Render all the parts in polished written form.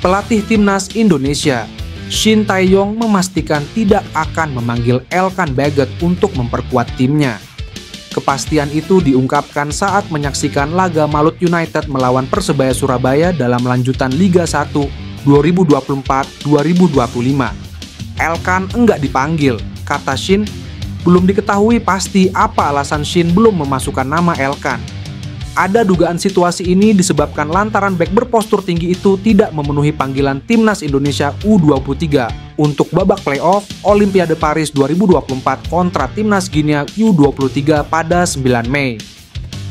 Pelatih Timnas Indonesia, Shin Tae-yong memastikan tidak akan memanggil Elkan Baggott untuk memperkuat timnya. Kepastian itu diungkapkan saat menyaksikan laga Malut United melawan Persebaya Surabaya dalam lanjutan Liga 1 2024-2025. Elkan enggak dipanggil, kata Shin. Belum diketahui pasti apa alasan Shin belum memasukkan nama Elkan. Ada dugaan situasi ini disebabkan lantaran bek berpostur tinggi itu tidak memenuhi panggilan Timnas Indonesia U23 untuk babak playoff Olimpiade Paris 2024 kontra Timnas Guinea U23 pada 9 Mei.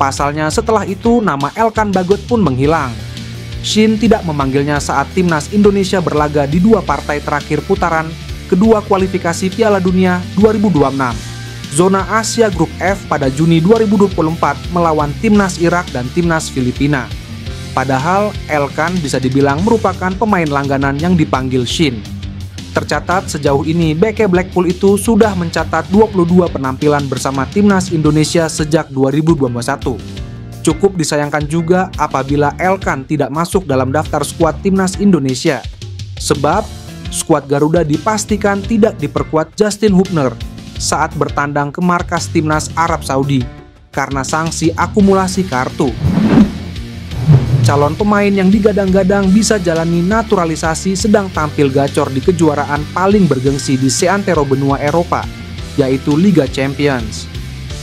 Pasalnya setelah itu nama Elkan Baggott pun menghilang. Shin tidak memanggilnya saat Timnas Indonesia berlaga di dua partai terakhir putaran kedua kualifikasi Piala Dunia 2026. Zona Asia Grup F pada Juni 2024 melawan Timnas Irak dan Timnas Filipina. Padahal Elkan bisa dibilang merupakan pemain langganan yang dipanggil Shin. Tercatat sejauh ini bek Blackpool itu sudah mencatat 22 penampilan bersama Timnas Indonesia sejak 2021. Cukup disayangkan juga apabila Elkan tidak masuk dalam daftar skuad Timnas Indonesia. Sebab skuad Garuda dipastikan tidak diperkuat Justin Hubner saat bertandang ke markas Timnas Arab Saudi karena sanksi akumulasi kartu. Calon pemain yang digadang-gadang bisa jalani naturalisasi sedang tampil gacor di kejuaraan paling bergengsi di seantero benua Eropa, yaitu Liga Champions.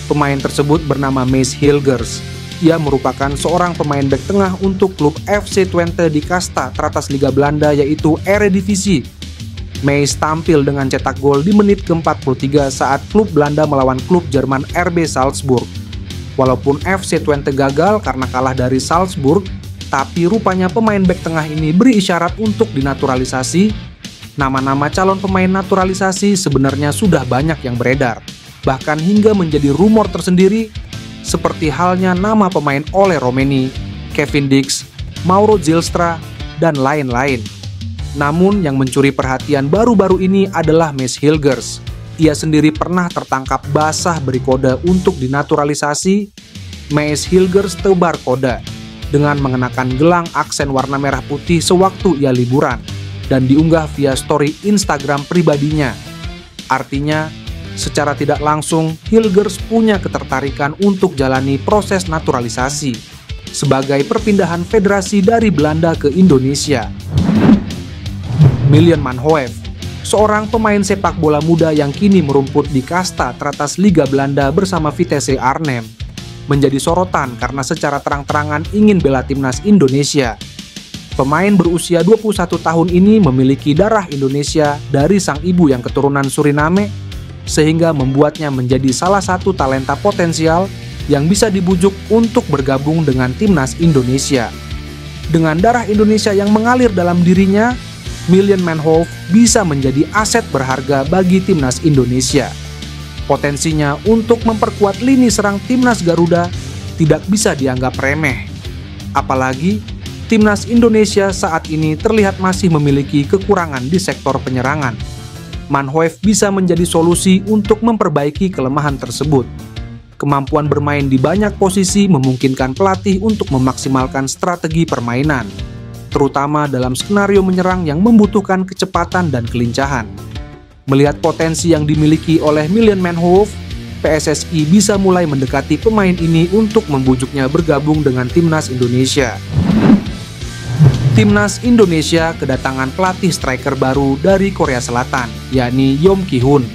Pemain tersebut bernama Maes Hilgers. Ia merupakan seorang pemain bek tengah untuk klub FC Twente di kasta teratas Liga Belanda yaitu Eredivisie. Maes tampil dengan cetak gol di menit ke-43 saat klub Belanda melawan klub Jerman RB Salzburg. Walaupun FC Twente gagal karena kalah dari Salzburg, tapi rupanya pemain bek tengah ini beri isyarat untuk dinaturalisasi. Nama-nama calon pemain naturalisasi sebenarnya sudah banyak yang beredar, bahkan hingga menjadi rumor tersendiri, seperti halnya nama pemain Ole Romeni, Kevin Dix, Mauro Zylstra, dan lain-lain. Namun yang mencuri perhatian baru-baru ini adalah Maes Hilgers. Ia sendiri pernah tertangkap basah beri kode untuk dinaturalisasi. Maes Hilgers tebar kode dengan mengenakan gelang aksen warna merah putih sewaktu ia liburan dan diunggah via story Instagram pribadinya. Artinya, secara tidak langsung Hilgers punya ketertarikan untuk jalani proses naturalisasi sebagai perpindahan federasi dari Belanda ke Indonesia. Miljan Manhoef, seorang pemain sepak bola muda yang kini merumput di kasta teratas Liga Belanda bersama Vitesse Arnhem, menjadi sorotan karena secara terang-terangan ingin bela Timnas Indonesia. Pemain berusia 21 tahun ini memiliki darah Indonesia dari sang ibu yang keturunan Suriname, sehingga membuatnya menjadi salah satu talenta potensial yang bisa dibujuk untuk bergabung dengan Timnas Indonesia. Dengan darah Indonesia yang mengalir dalam dirinya, Miljan Manhoef bisa menjadi aset berharga bagi Timnas Indonesia. Potensinya untuk memperkuat lini serang Timnas Garuda tidak bisa dianggap remeh. Apalagi, Timnas Indonesia saat ini terlihat masih memiliki kekurangan di sektor penyerangan. Manhoef bisa menjadi solusi untuk memperbaiki kelemahan tersebut. Kemampuan bermain di banyak posisi memungkinkan pelatih untuk memaksimalkan strategi permainan, terutama dalam skenario menyerang yang membutuhkan kecepatan dan kelincahan. Melihat potensi yang dimiliki oleh Miljan Manhoef, PSSI bisa mulai mendekati pemain ini untuk membujuknya bergabung dengan Timnas Indonesia. Timnas Indonesia kedatangan pelatih striker baru dari Korea Selatan, yakni Yeom Ki-hun.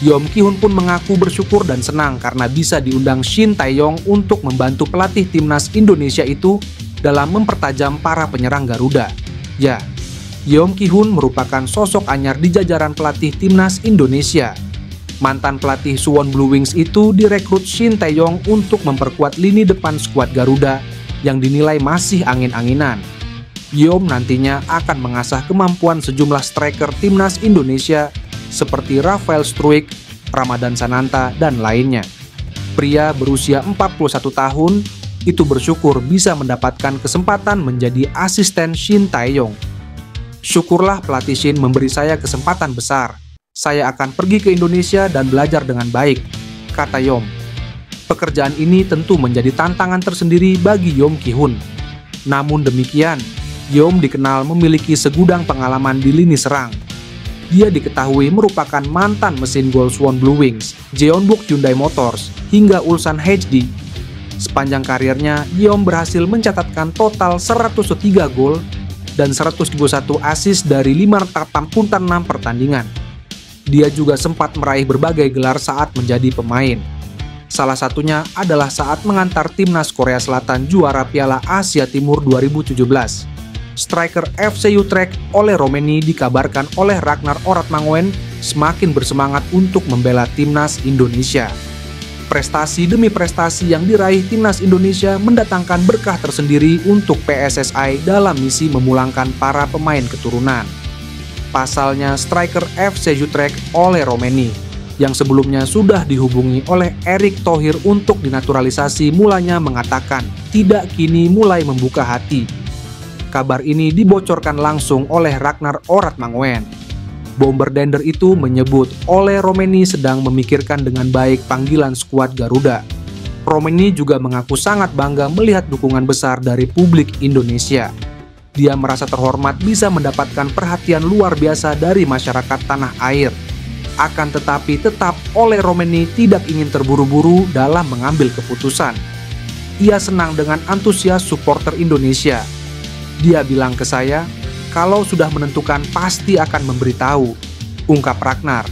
Yeom Ki-hun pun mengaku bersyukur dan senang karena bisa diundang Shin Tae-yong untuk membantu pelatih Timnas Indonesia itu dalam mempertajam para penyerang Garuda. Ya, Yeom Ki-hun merupakan sosok anyar di jajaran pelatih Timnas Indonesia. Mantan pelatih Suwon Blue Wings itu direkrut Shin Tae-yong untuk memperkuat lini depan skuad Garuda yang dinilai masih angin-anginan. Yeom nantinya akan mengasah kemampuan sejumlah striker Timnas Indonesia seperti Rafael Struijk, Ramadan Sananta, dan lainnya. Pria berusia 41 tahun itu bersyukur bisa mendapatkan kesempatan menjadi asisten Shin Tae-yong. Syukurlah pelatih Shin memberi saya kesempatan besar. Saya akan pergi ke Indonesia dan belajar dengan baik, kata Yeom. Pekerjaan ini tentu menjadi tantangan tersendiri bagi Yeom Ki-hun. Namun demikian, Guillaume dikenal memiliki segudang pengalaman di lini serang. Dia diketahui merupakan mantan mesin gol Swan Blue Wings, Jeonbuk Hyundai Motors, hingga Ulsan HD. Sepanjang karirnya, Guillaume berhasil mencatatkan total 103 gol dan 121 assist dari 586 pertandingan. Dia juga sempat meraih berbagai gelar saat menjadi pemain. Salah satunya adalah saat mengantar timnas Korea Selatan juara Piala Asia Timur 2017. Striker FC Utrecht Ole Romeni dikabarkan oleh Ragnar Oratmangoen semakin bersemangat untuk membela timnas Indonesia. Prestasi demi prestasi yang diraih timnas Indonesia mendatangkan berkah tersendiri untuk PSSI dalam misi memulangkan para pemain keturunan. Pasalnya, striker FC Utrecht Ole Romeni yang sebelumnya sudah dihubungi oleh Erick Thohir untuk dinaturalisasi mulanya mengatakan tidak kini mulai membuka hati. Kabar ini dibocorkan langsung oleh Ragnar Oratmangoen. Bomber-dender itu menyebut Ole Romeni sedang memikirkan dengan baik panggilan skuad Garuda. Romeni juga mengaku sangat bangga melihat dukungan besar dari publik Indonesia. Dia merasa terhormat bisa mendapatkan perhatian luar biasa dari masyarakat tanah air. Akan tetapi tetap Ole Romeni tidak ingin terburu-buru dalam mengambil keputusan. Ia senang dengan antusias supporter Indonesia. Dia bilang ke saya, kalau sudah menentukan pasti akan memberitahu, ungkap Ragnar.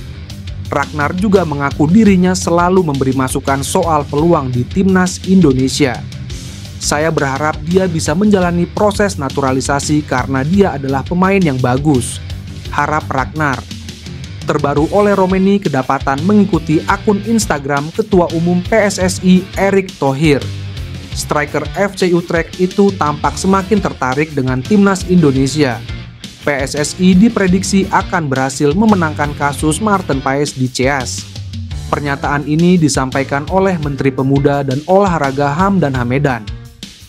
Ragnar juga mengaku dirinya selalu memberi masukan soal peluang di timnas Indonesia. Saya berharap dia bisa menjalani proses naturalisasi karena dia adalah pemain yang bagus, harap Ragnar. Terbaru Ole Romeni kedapatan mengikuti akun Instagram Ketua Umum PSSI Erick Thohir. Striker FC Utrecht itu tampak semakin tertarik dengan timnas Indonesia. PSSI diprediksi akan berhasil memenangkan kasus Maarten Paes di CEAS. Pernyataan ini disampaikan oleh Menteri Pemuda dan Olahraga Hamdan Hamedan.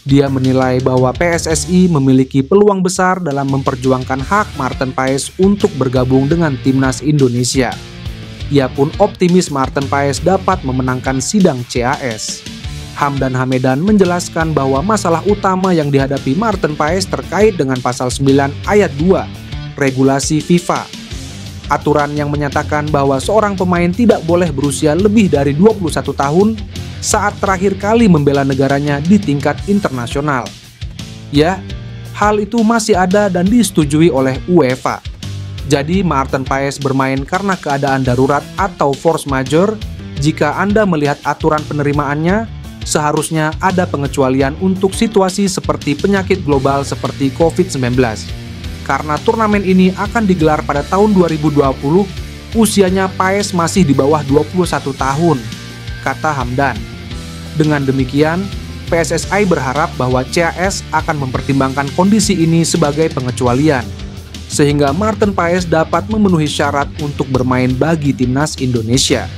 Dia menilai bahwa PSSI memiliki peluang besar dalam memperjuangkan hak Maarten Paes untuk bergabung dengan timnas Indonesia. Ia pun optimis Maarten Paes dapat memenangkan sidang CAS. Hamdan Hamedan menjelaskan bahwa masalah utama yang dihadapi Maarten Paes terkait dengan pasal 9 ayat 2 regulasi FIFA. Aturan yang menyatakan bahwa seorang pemain tidak boleh berusia lebih dari 21 tahun saat terakhir kali membela negaranya di tingkat internasional. Ya, hal itu masih ada dan disetujui oleh UEFA. Jadi Maarten Paes bermain karena keadaan darurat atau force majeure. Jika Anda melihat aturan penerimaannya, seharusnya ada pengecualian untuk situasi seperti penyakit global seperti COVID-19. Karena turnamen ini akan digelar pada tahun 2020, usianya Paes masih di bawah 21 tahun, kata Hamdan. Dengan demikian, PSSI berharap bahwa CAS akan mempertimbangkan kondisi ini sebagai pengecualian, sehingga Maarten Paes dapat memenuhi syarat untuk bermain bagi timnas Indonesia.